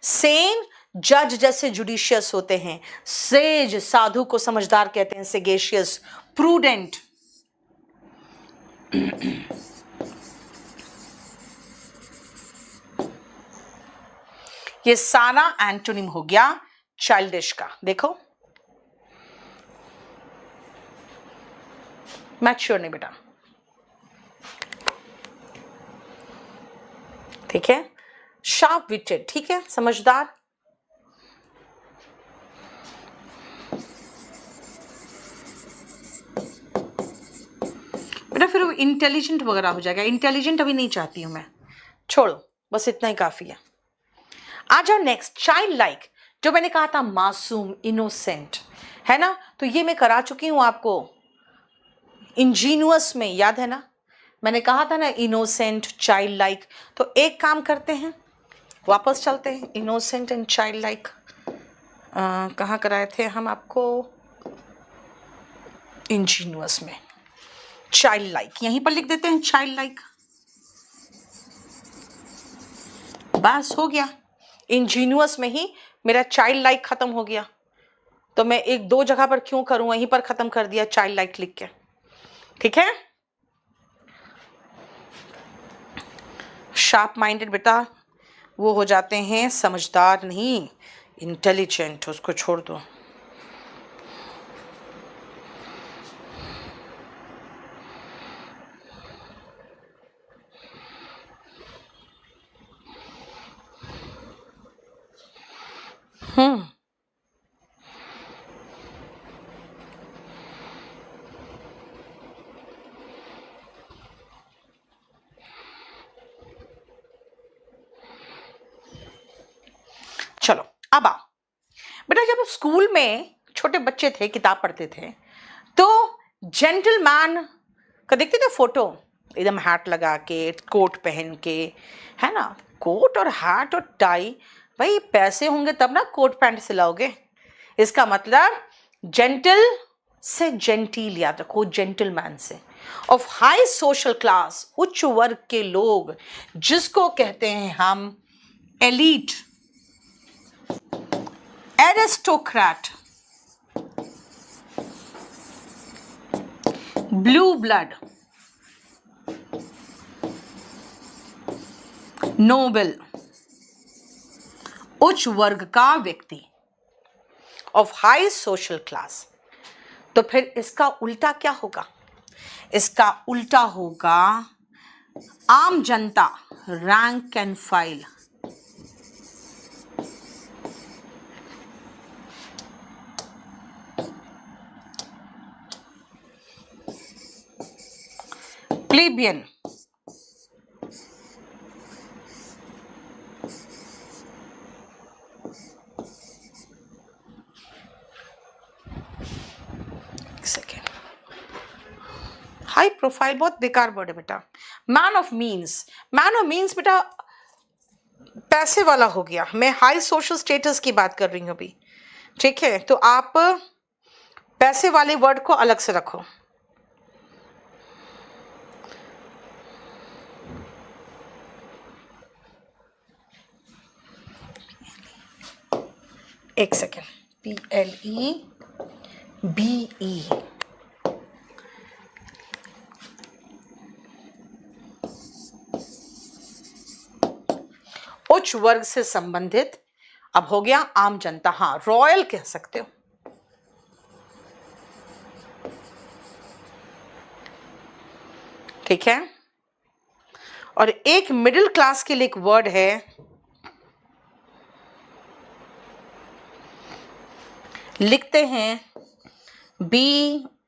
सेन जज जैसे जुडिशियस होते हैं, सेज साधु को समझदार कहते हैं, सेगेशियस प्रूडेंट। ये सारा एंटोनिम हो गया चाइल्डिश का। देखो मैच्योर नहीं बेटा, ठीक है। शार्प विटेड, ठीक है, समझदार। बेटा फिर वो इंटेलिजेंट वगैरह हो जाएगा, इंटेलिजेंट अभी नहीं चाहती हूं मैं, छोड़ो, बस इतना ही काफी है। आ जाओ नेक्स्ट, चाइल्ड लाइक, जो मैंने कहा था मासूम, इनोसेंट, है ना, तो ये मैं करा चुकी हूं आपको इंजीनियस में, याद है ना, मैंने कहा था ना इनोसेंट, चाइल्ड लाइक। तो एक काम करते हैं, वापस चलते हैं, इनोसेंट एंड चाइल्ड लाइक कहाँ कराए थे हम आपको, इंजीनियस में। चाइल्ड लाइक यहीं पर लिख देते हैं, चाइल्ड लाइक, बस हो गया। इंजीनियस में ही मेरा चाइल्ड लाइक खत्म हो गया, तो मैं एक दो जगह पर क्यों करूं, वहीं पर खत्म कर दिया चाइल्ड लाइक लिख के, ठीक है। शार्प माइंडेड बेटा वो हो जाते हैं समझदार नहीं, इंटेलिजेंट, उसको छोड़ दो। चलो अब आओ बेटा, जब स्कूल में छोटे बच्चे थे, किताब पढ़ते थे, तो जेंटलमैन का देखते थे फोटो, एकदम हैट लगा के, कोट पहन के, है ना, कोट और हैट और टाई, भाई पैसे होंगे तब ना कोट पैंट सिलाओगे। इसका मतलब जेंटल से जेंटिल याद रखो, जेंटलमैन से। ऑफ हाई सोशल क्लास, उच्च वर्ग के लोग, जिसको कहते हैं हम elite, aristocrat, blue blood, noble, उच्च वर्ग का व्यक्ति, ऑफ हाई सोशल क्लास। तो फिर इसका उल्टा क्या होगा? इसका उल्टा होगा आम जनता, rank and file. Plebeian, second, high profile बहुत बेकार वर्ड है बेटा। Man of means, man of means बेटा पैसे वाला हो गया। मैं हाई सोशल स्टेटस की बात कर रही हूं अभी, ठीक है? तो आप पैसे वाले वर्ड को अलग से रखो। एक सेकेंड, PLEBE, उच्च वर्ग से संबंधित। अब हो गया आम जनता, हाँ रॉयल कह सकते हो। ठीक है? और एक मिडिल क्लास के लिए एक वर्ड है, लिखते हैं BOURGEOIS।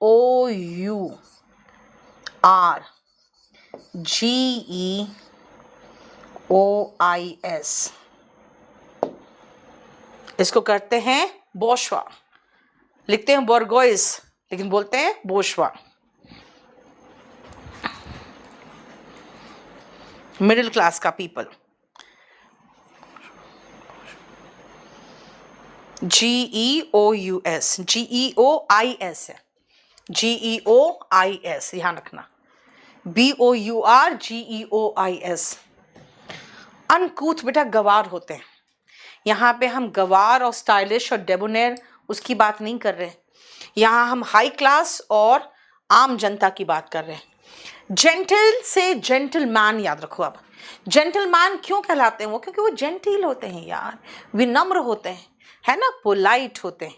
इसको करते हैं बोर्शवा, लिखते हैं बोर्गोइस लेकिन बोलते हैं बोर्शवा। मिडिल क्लास का पीपल। GEOUS, GEOIS है, GEOIS ध्यान रखना, BOURGEOIS। अनकूथ बेटा गवार होते हैं। यहाँ पे हम गवार और स्टाइलिश और डेबोनेर उसकी बात नहीं कर रहे, यहाँ हम हाई क्लास और आम जनता की बात कर रहे हैं। जेंटल से जेंटलमैन याद रखो। अब जेंटलमैन क्यों कहलाते हैं वो? क्योंकि वो जेंटिल होते हैं यार, विनम्र होते हैं, है ना, पोलाइट होते हैं,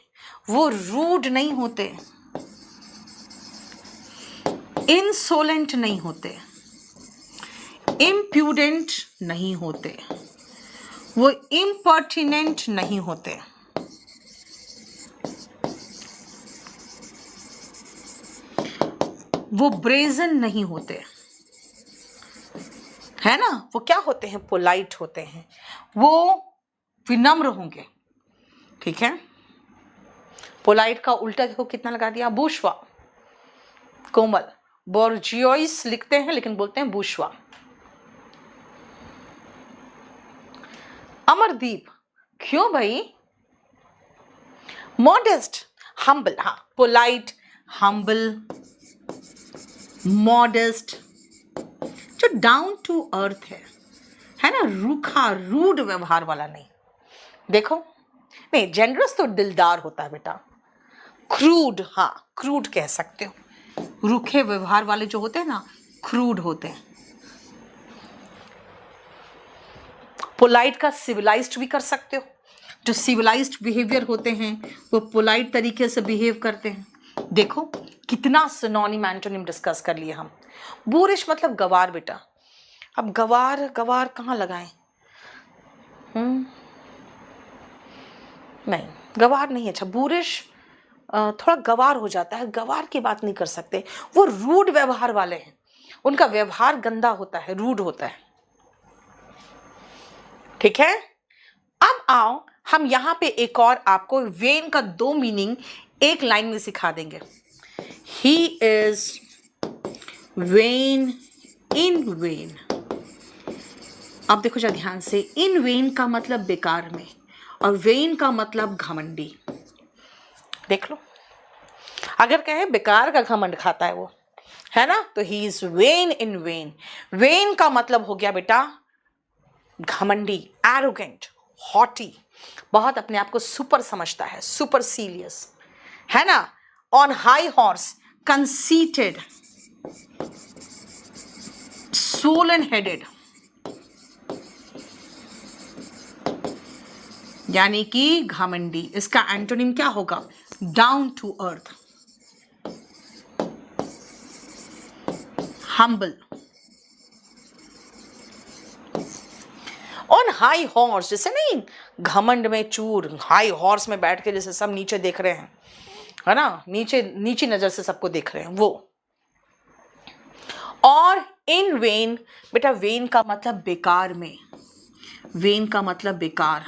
वो रूड नहीं होते, इंसोलेंट नहीं होते, इम्प्यूडेंट नहीं होते, वो इम्पर्टिनेंट नहीं होते, वो ब्रेजन नहीं होते, है ना। वो क्या होते हैं? पोलाइट होते हैं, वो विनम्र होंगे। ठीक है? पोलाइट का उल्टा देखो कितना लगा दिया, बूशवा, कोमल। बोर्जियोइस लिखते हैं लेकिन बोलते हैं बूशवा। अमरदीप, क्यों भाई? मॉडेस्ट, हम्बल, हाँ पोलाइट, हम्बल, मॉडेस्ट, जो डाउन टू अर्थ है ना, रूखा रूड व्यवहार वाला नहीं। देखो नहीं, जेनरस तो दिलदार होता है बेटा। क्रूड, हाँ क्रूड कह सकते हो, रूखे व्यवहार वाले जो होते हैं ना, क्रूड होते हैं। पोलाइट का सिविलाइज्ड भी कर सकते हो, जो सिविलाइज्ड बिहेवियर होते हैं वो पोलाइट तरीके से बिहेव करते हैं। देखो कितना सिनोनिम एंटोनिम डिस्कस कर लिए हम। बूरिश मतलब गवार बेटा। अब गवार गवार कहाँ लगाएं? नहीं, गवार नहीं अच्छा। बूरिश थोड़ा गवार हो जाता है, गवार की बात नहीं कर सकते। वो रूड व्यवहार वाले हैं, उनका व्यवहार गंदा होता है, रूड होता है। ठीक है? अब आओ हम यहां पे एक और आपको वेन का 2 मीनिंग एक लाइन में सिखा देंगे। He is when in when. अब देखो जरा ध्यान से, इन वेन का मतलब बेकार में, और वेन का मतलब घमंडी। देख लो, अगर कहे बेकार का घमंड खाता है वो, है ना, तो he is when in when. When का मतलब हो गया बेटा घमंडी, एरोगेंट, हॉटी, बहुत अपने आप को सुपर समझता है, सुपर सीरियस, है ना। On high horse, conceited, swollen headed, यानी कि घमंडी। इसका एंटोनिम क्या होगा? Down to earth, humble. On high horse, जैसे नहीं घमंड में चूर, हाई हॉर्स में बैठ के जैसे सब नीचे देख रहे हैं, है ना, नीचे नीची नजर से सबको देख रहे हैं वो। और इन वेन, बेटा वेन का मतलब बेकार में, वेन का मतलब बेकार,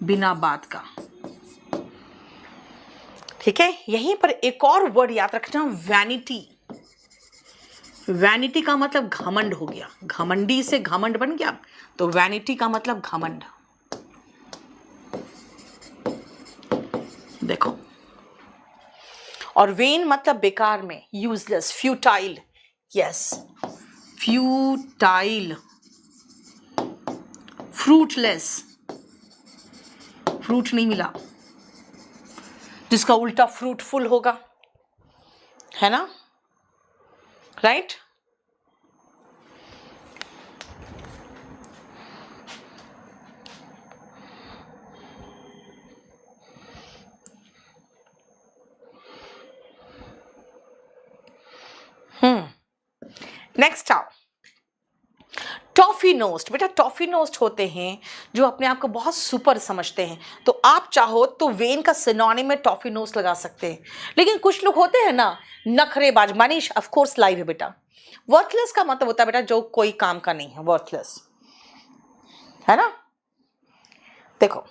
बिना बात का। ठीक है, यहीं पर एक और वर्ड याद रखना, वैनिटी। वैनिटी का मतलब घमंड हो गया, घमंडी से घमंड बन गया, तो वैनिटी का मतलब घमंड। देखो, और वेन मतलब बेकार में, useless, futile, yes, futile, fruitless, fruit नहीं मिला, जिसका उल्टा फ्रूटफुल होगा, है ना, राइट। नेक्स्ट आओ, टॉफी नोस्ट। बेटा टॉफी नोस्ट होते हैं जो अपने आप को बहुत सुपर समझते हैं, तो आप चाहो तो वेन का सिनोनिम में टॉफी नोस्ट लगा सकते हैं। लेकिन कुछ लोग होते हैं ना नखरेबाज, मनीष ऑफ कोर्स लाइव है बेटा। वर्थलेस का मतलब होता है बेटा जो कोई काम का नहीं है, वर्थलेस, है ना। देखो,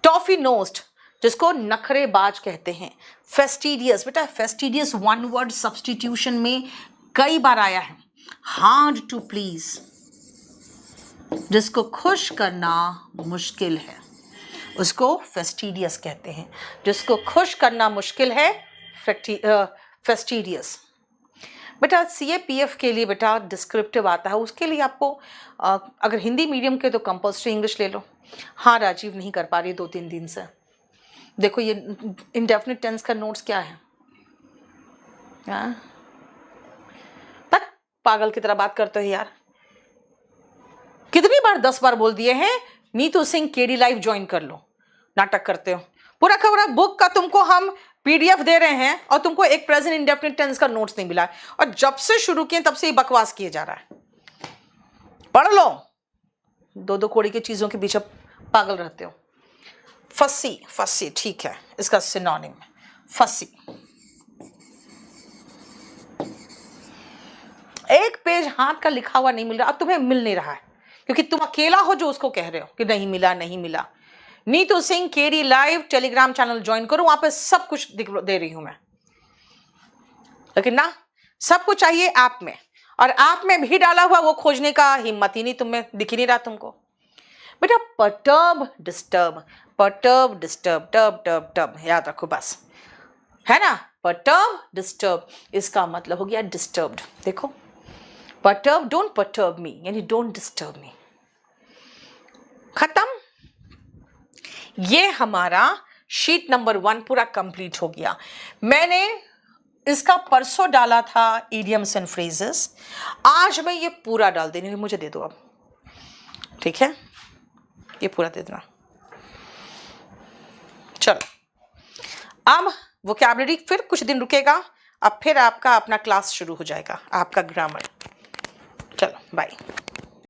टॉफी नोस्ट जिसको नखरेबाज कहते हैं। फेस्टिडियस, बेटा फेस्टिडियस वन वर्ड सब्स्टिट्यूशन में कई बार आया है। हार्ड टू प्लीज, जिसको खुश करना मुश्किल है उसको फेस्टिडियस कहते हैं। जिसको खुश करना मुश्किल है फेस्टिडियस। बेटा CAPF के लिए बेटा डिस्क्रिप्टिव आता है, उसके लिए आपको अगर हिंदी मीडियम के तो कंपल्सरी इंग्लिश ले लो। हाँ राजीव नहीं कर पा रही 2-3 दिन से। देखो ये इंडेफिनिट टेंस का नोट्स क्या है, तक पागल की तरह बात करते हो यार। कितनी बार 10 बार बोल दिए हैं Neetu Singh KD live join कर लो, नाटक करते हो। पूरा का पूरा बुक का तुमको हम PDF दे रहे हैं और तुमको एक प्रेजेंट इंडेफिनिट टेंस का नोट्स नहीं मिला है, और जब से शुरू किए तब से ये बकवास किए जा रहा है। पढ़ लो, 2-2 कोड़ी की चीजों के पीछे पागल रहते हो। फसी, फसी ठीक है, इसका सिनोनिम फसी। एक पेज हाथ का लिखा हुआ नहीं मिल रहा, अब तुम्हें मिल नहीं रहा है क्योंकि तुम अकेला हो जो उसको कह रहे हो कि नहीं मिला, नहीं मिला। Neetu Singh KD live Telegram channel join करो, वहां पे सब कुछ दे रही हूं मैं। लेकिन ना, सब कुछ चाहिए ऐप में, और ऐप में भी डाला हुआ वो खोजने का हिम्मत ही नहीं तुम्हें, दिख ही नहीं रहा तुमको। बेटा परटर्ब, डिस्टर्ब, परटर्ब, डिस्टर्ब, टर्ब टर्ब टर्ब, याद रखो बस, है ना। परटर्ब, डिस्टर्ब, इसका मतलब हो गया डिस्टर्ब्ड। देखो, परटर्ब, डोंट परटर्ब मी, यानी डोंट डिस्टर्ब मी। खत्म। ये हमारा शीट नंबर 1 पूरा कंप्लीट हो गया। मैंने इसका परसों डाला था इडियम्स एंड फ्रेजेस, आज मैं ये पूरा डाल देनी, मुझे दे दो अब, ठीक है, ये पूरा दे देना। चलो, अब वोकैबुलरी फिर कुछ दिन रुकेगा, अब फिर आपका अपना क्लास शुरू हो जाएगा, आपका ग्रामर। चलो बाय।